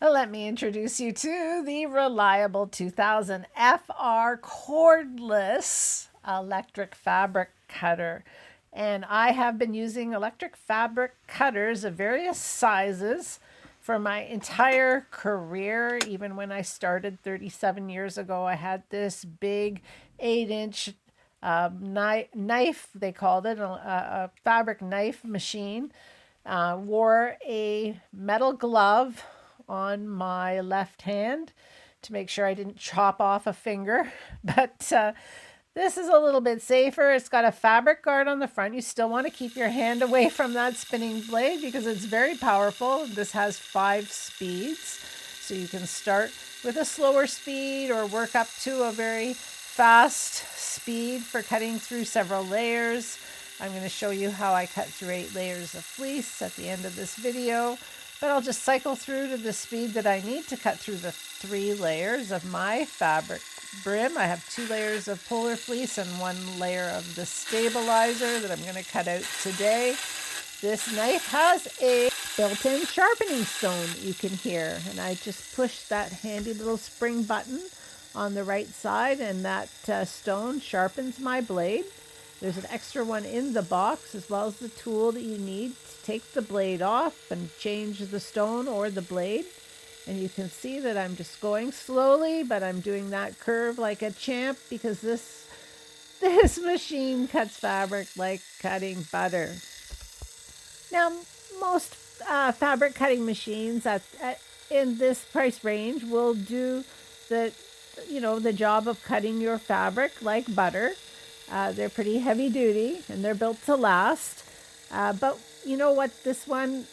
Let me introduce you to the Reliable 2000 FR cordless electric fabric cutter. And I have been using electric fabric cutters of various sizes for my entire career. Even when I started 37 years ago, I had this big 8-inch knife, they called it, a fabric knife machine. Wore a metal glove on my left hand to make sure I didn't chop off a finger. But this is a little bit safer. It's got a fabric guard on the front. You still want to keep your hand away from that spinning blade because it's very powerful. This has 5 speeds. So you can start with a slower speed or work up to a very fast speed for cutting through several layers. I'm going to show you how I cut through 8 layers of fleece at the end of this video, but I'll just cycle through to the speed that I need to cut through the 3 layers of my fabric brim. I have 2 layers of polar fleece and 1 layer of the stabilizer that I'm going to cut out today. This knife has a built-in sharpening stone you can hear, and I just push that handy little spring button on the right side, and that stone sharpens my blade. There's an extra one in the box, as well as the tool that you need to take the blade off and change the stone or the blade. And you can see that I'm just going slowly, but I'm doing that curve like a champ because this machine cuts fabric like cutting butter. Now, most fabric cutting machines in this price range will do the job of cutting your fabric like butter. They're pretty heavy duty and they're built to last. But you know what this one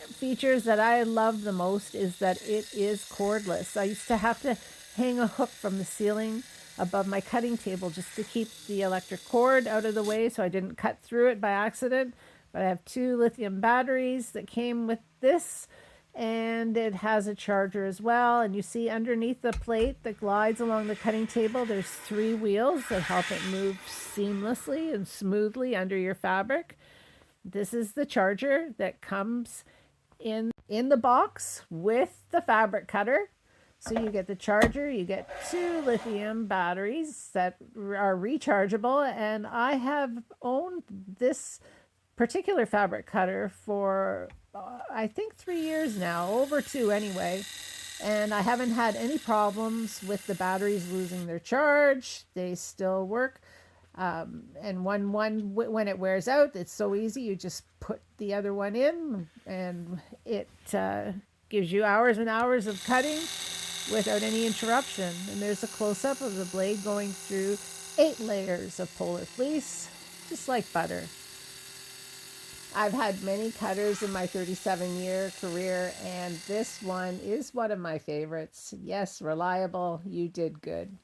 features that I love the most is that it is cordless. I used to have to hang a hook from the ceiling above my cutting table just to keep the electric cord out of the way so I didn't cut through it by accident. But I have 2 lithium batteries that came with this, and it has a charger as well. And you see underneath the plate that glides along the cutting table, there's 3 wheels that help it move seamlessly and smoothly under your fabric. This is the charger that comes in the box with the fabric cutter. So you get the charger, you get 2 lithium batteries that are rechargeable, and I have owned this particular fabric cutter for I think 3 years now, over 2 anyway, and I haven't had any problems with the batteries losing their charge. They still work. And when it wears out, it's so easy. You just put the other one in, and it gives you hours and hours of cutting without any interruption. And there's a close-up of the blade going through 8 layers of polar fleece, just like butter. I've had many cutters in my 37-year career, and this one is one of my favorites. Yes, reliable. You did good.